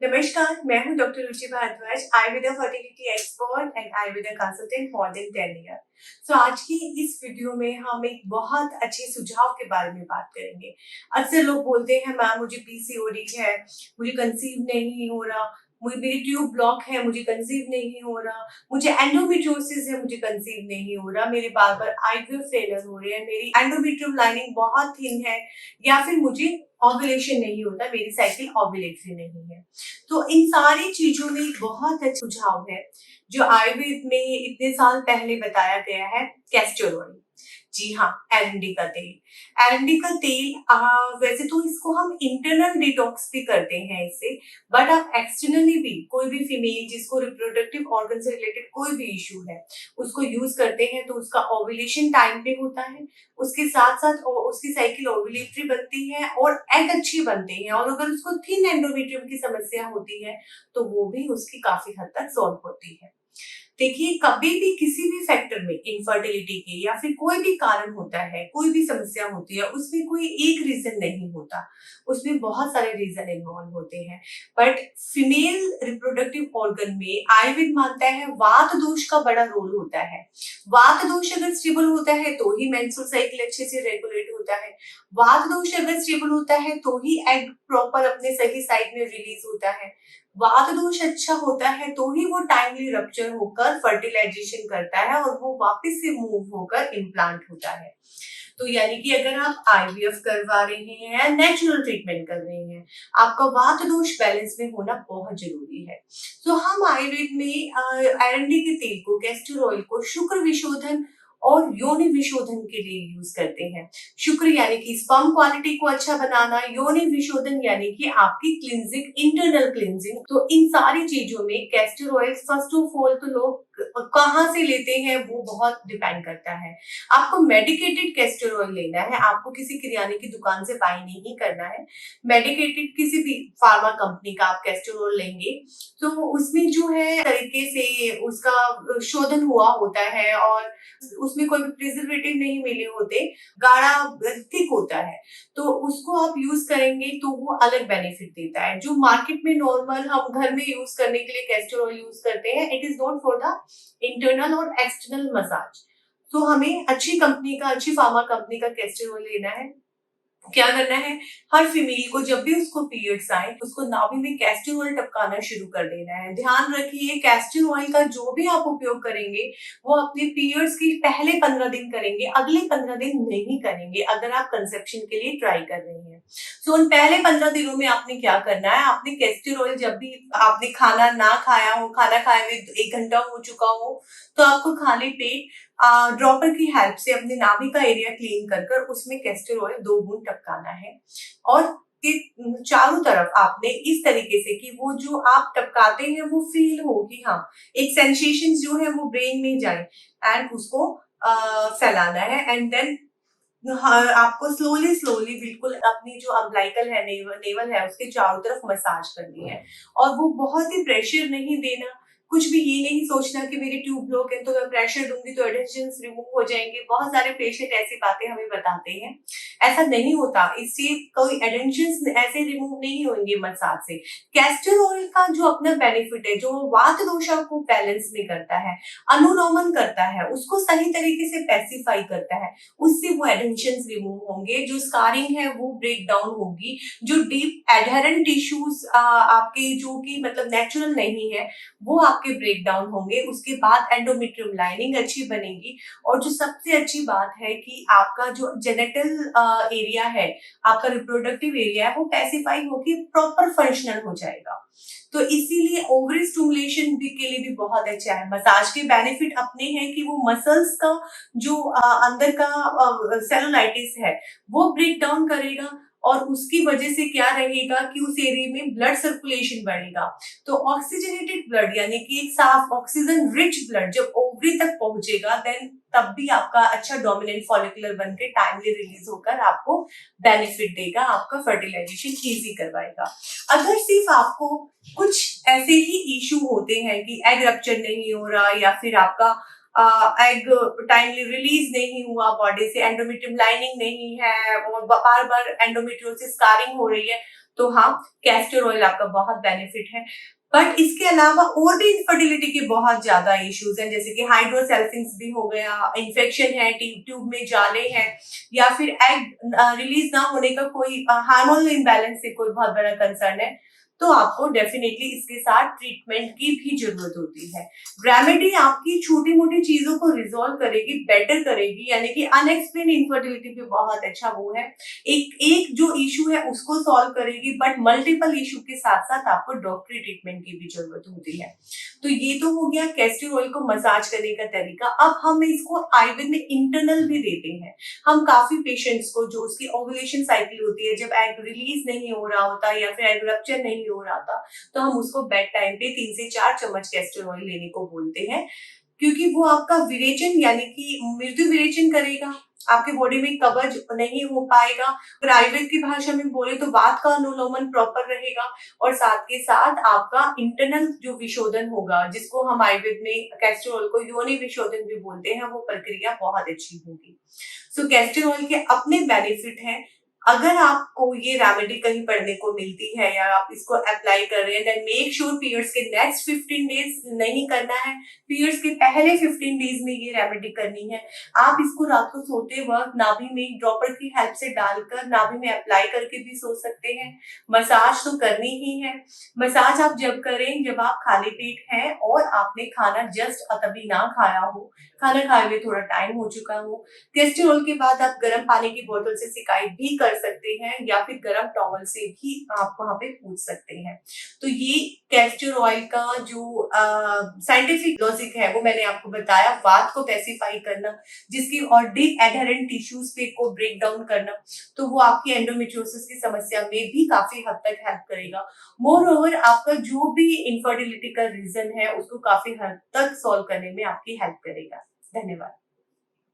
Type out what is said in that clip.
नमस्कार, मैं हूँ doctor Ruchi Bhardwaj, Ayurveda fertility expert and Ayurveda consultant more than 10 year. आज की इस वीडियो में हम एक बहुत अच्छे सुझाव के बारे में बात करेंगे। अक्सर लोग बोलते हैं मैम मुझे पीसीओडी है, मुझे कंसीव नहीं हो रहा, मुझे मेरी ट्यूब ब्लॉक है, मुझे कंसीव नहीं हो रहा, मुझे एंडोमेट्रियोसिस है, मुझे कंसीव नहीं हो रहा, मेरे बार-बार आईवीएफ फेलियर हो रहे हैं, मेरी एंडोमेट्रियम लाइनिंग बहुत थिन है या फिर मुझे ओव्यूलेशन नहीं होता, मेरी साइकिल ओव्यूलेटरी नहीं है। तो इन सारी चीजों में एक बहुत अच्छा सुझाव है जो आयुर्वेद में इतने साल पहले बताया गया है, कैस्टर ऑयल। जी हाँ, एरंडी का तेल। एरंडी का तेल वैसे तो इसको हम इंटरनल डिटॉक्स भी करते हैं इससे, बट आप एक्सटर्नली भी कोई भी फीमेल जिसको रिप्रोडक्टिव ऑर्गन से रिलेटेड कोई भी इश्यू है उसको यूज करते हैं तो उसका ओव्यूलेशन टाइम पे होता है, उसके साथ साथ उसकी साइकिल ओव्यूलेटरी बनती है और एग अच्छी बनते हैं, और अगर उसको थिन एंडोमेट्रियम की समस्या होती है तो वो भी उसकी काफी हद तक सॉल्व होती है। देखिए, कभी भी किसी भी फैक्टर में इनफर्टिलिटी के या फिर कोई भी कारण होता है, कोई भी समस्या होती है, उसमें कोई एक रीजन नहीं होता, उसमें बहुत सारे रीजन इन्वॉल्व होते हैं। बट फीमेल रिप्रोडक्टिव ऑर्गन में आयुर्वेद मानता है वात दोष का बड़ा रोल होता है। वात दोष अगर स्टेबल होता है तो ही मेंस्ट्रुअल साइकिल अच्छे से रेगुलेट होता है। वात दोष अगर स्टेबल होता है तो ही एग प्रॉपर अपने सही साइड में रिलीज होता है। वात दोष अच्छा होता है तो ही वो टाइमली रप्चर होकर फर्टिलाइजेशन करता है और वो वापस से मूव होकर इम्प्लांट होता है। तो यानी कि अगर आप आईवीएफ करवा रहे हैं, नेचुरल ट्रीटमेंट कर रहे हैं, आपका वात दोष बैलेंस में होना बहुत जरूरी है। तो हम आयुर्वेद में एरंडी के तेल को, कैस्टर ऑयल को शुक्र विशोधन और योनि विशोधन के लिए यूज करते हैं। शुक्र यानी कि स्पर्म क्वालिटी को अच्छा बनाना, योनि विशोधन यानी कि आपकी क्लिनजिंग, इंटरनल क्लिनजिंग। तो इन सारी चीजों में castor oil first of all तो लोग कहाँ से लेते हैं वो बहुत डिपेंड करता है। आपको मेडिकेटेड कैस्टर ऑयल लेना है, आपको किसी किराने की दुकान से बाय नहीं करना है। मेडिकेटेड किसी भी फार्मा कंपनी का आप कैस्टर ऑयल लेंगे तो उसमें जो है तरीके से उसका शोधन हुआ होता है और उसमें कोई भी प्रिजर्वेटिव नहीं मिले होते, गाढ़ा थिक होता है, तो उसको आप यूज करेंगे तो वो अलग बेनिफिट देता है। जो मार्केट में नॉर्मल हम घर में यूज करने के लिए कैस्टर ऑयल यूज करते हैं, it is not for the internal और एक्सटर्नल मसाज। तो हमें अच्छी कंपनी का, अच्छी फार्मा कंपनी का कैस्टर ऑयल लेना है। क्या करना है, हर फीमेल को जब भी उसको पीरियड्स आए उसको नाभि में कैस्टर ऑयल टपकाना शुरू कर देना है। ध्यान रखिए, कैस्टर ऑयल का जो भी आप उपयोग करेंगे वो अपने पीरियड्स के पहले 15 दिन करेंगे, अगले 15 दिन नहीं करेंगे अगर आप कंसेप्शन के लिए ट्राई कर रहे हैं। तो उन पहले 15 दिनों में आपने क्या करना है, आपने कैस्टर ऑयल जब भी आपने खाना ना खाया हो, खाना खाए हुए 1 घंटा हो चुका हो, तो आपको खाली पेट ड्रॉपर की हेल्प से अपने नाभि का एरिया क्लीन कर कर उसमें कैस्टर ऑयल 2 बूंद टपकाना है। और चारों तरफ आपने इस तरीके से कि वो जो आप टपकाते हैं वो फील हो कि हाँ, एक सेंसेशन जो है वो ब्रेन में जाए एंड उसको फैलाना है। एंड देन हाँ, आपको स्लोली स्लोली बिल्कुल अपनी जो अम्बिलिकल है, नेवल है, उसके चारों तरफ मसाज करनी है। और वो बहुत ही प्रेशर नहीं देना, कुछ भी ये नहीं सोचना कि मेरी ट्यूब ब्लॉक है तो मैं प्रेशर दूंगी तो एडहेशंस रिमूव हो जाएंगे। बहुत सारे पेशेंट ऐसी बातें हमें बताते हैं, ऐसा नहीं होता, इससे कोई एडहेशंस ऐसे रिमूव नहीं होंगे मसाज से। कैस्टर ऑयल का जो अपना बेनिफिट है, जो वात दोषा को बैलेंस में करता है, अनुलोमन करता है, उसको सही तरीके से पैसिफाई करता है, उससे वो एडेंशंस रिमूव होंगे, जो स्कारिंग है वो ब्रेक डाउन होगी, जो डीप एडहेरेंट टिश्यूज आपके जो कि मतलब नेचुरल नहीं है वो आपके ब्रेक डाउन होंगे। उसके बाद एंडोमेट्रियम लाइनिंग अच्छी बनेगी, और जो सबसे अच्छी बात है कि आपका जो जेनेटल एरिया है, आपका रिप्रोडक्टिव एरिया है, वो पैसिफाई होकर प्रॉपर फंक्शनल हो जाएगा। तो इसीलिए ओवरी स्टिमुलेशन भी के लिए भी बहुत अच्छा है। मसाज के बेनिफिट अपने हैं कि वो मसल्स का जो अंदर का सेलुलाइटिस है वो ब्रेक डाउन करेगा, और उसकी वजह से क्या रहेगा कि उस एरिया में ब्लड सर्कुलेशन बढ़ेगा। तो ऑक्सीजनेटेड ब्लड यानी कि एक साफ ऑक्सीजन रिच ब्लड जब ओवरी तक पहुंचेगा, देन तब भी आपका अच्छा डोमिनेंट फॉलिकुलर बनकर टाइमली रिलीज होकर आपको बेनिफिट देगा, आपका फर्टिलाइजेशन इजी करवाएगा। अगर सिर्फ आपको कुछ ऐसे ही इशू होते हैं कि एग रप्चर नहीं हो रहा या फिर आपका एग टाइमली रिलीज नहीं हुआ बॉडी से, एंडोमेट्रियम लाइनिंग नहीं है और बार बार एंडोमेट्रियोसिस स्कारिंग हो रही है, तो हाँ, कैस्टर ऑयल आपका बहुत बेनिफिट है। बट इसके अलावा और भी इनफर्टिलिटी के बहुत ज्यादा इश्यूज हैं, जैसे कि हाइड्रोसेल्फिंग्स भी हो गया, इन्फेक्शन है, ट्यूब में जाले हैं, या फिर एग रिलीज ना होने का कोई हार्मोनल इम्बैलेंस से कोई बहुत बड़ा कंसर्न है, तो आपको डेफिनेटली इसके साथ ट्रीटमेंट की भी जरूरत होती है। रेमेडी आपकी छोटी मोटी चीजों को रिजॉल्व करेगी, बेटर करेगी, यानी कि अनएक्सप्लेन इनफर्टिलिटी भी बहुत अच्छा वो है, एक एक जो इशू है उसको सॉल्व करेगी, बट मल्टीपल इशू के साथ साथ आपको डॉक्टरी ट्रीटमेंट की भी जरूरत होती है। तो ये तो हो गया कैस्टर ऑयल को मसाज करने का तरीका। अब हम इसको आयुर्वेद में इंटरनल भी देते हैं। हम काफी पेशेंट्स को, जो उसकी ओव्यूलेशन साइकिल होती है, जब एग रिलीज नहीं हो रहा होता या फिर एग रप्चर नहीं हो रहा था, तो हम उसको बेड टाइम पे 3 से 4 चम्मच कैस्टर ऑयल लेने को बोलते हैं, क्योंकि वो आपका विरेचन यानी कि मृदु विरेचन करेगा, आपके बॉडी में कब्ज नहीं हो पाएगा। अगर आयुर्वेद की भाषा में बोले तो वात का अनुलोमन प्रॉपर रहेगा, और साथ के साथ आपका इंटरनल जो विशोधन होगा, जिसको हम आयुर्वेद में कैस्टर ऑयल को योनि विशोधन भी बोलते हैं, वो प्रक्रिया बहुत अच्छी होगी। सो कैस्टर ऑयल के अपने बेनिफिट हैं। अगर आपको ये रेमेडी कहीं पढ़ने को मिलती है या आप इसको अप्लाई कर रहे हैं, देन मेक श्योर पीरियड्स के नेक्स्ट 15 डेज नहीं करना है, पीरियड्स के पहले 15 डेज में ये रेमेडी करनी है। आप इसको रात को सोते वक्त नाभि में ड्रॉपर की हेल्प से डालकर नाभि में अप्लाई करके भी सो सकते हैं। मसाज तो करनी ही है। मसाज आप जब करें जब आप खाली पेट हैं और आपने खाना जस्ट तभी ना खाया हो, खाना खाए हुए थोड़ा टाइम हो चुका हो। कैस्टर ऑयल के बाद आप गर्म पानी की बोतल से सिकाई भी कर सकते हैं, या फिर गर्म टॉवल से भी आप वहां पे पूछ सकते हैं। तो ये कैस्टर ऑयल का जो साइंटिफिक लॉजिक है वो मैंने आपको बताया। वात को पैसिफाई करना, जिसकी और डी एडहेरेंट टिश्यूज पे को ब्रेक डाउन करना, तो वो आपकी एंडोमेट्रियोसिस की समस्या में भी काफी हद तक हेल्प करेगा। मोर ओवर आपका जो भी इनफर्टिलिटी का रीजन है उसको काफी हद तक सॉल्व करने में आपकी हेल्प करेगा। धन्यवाद।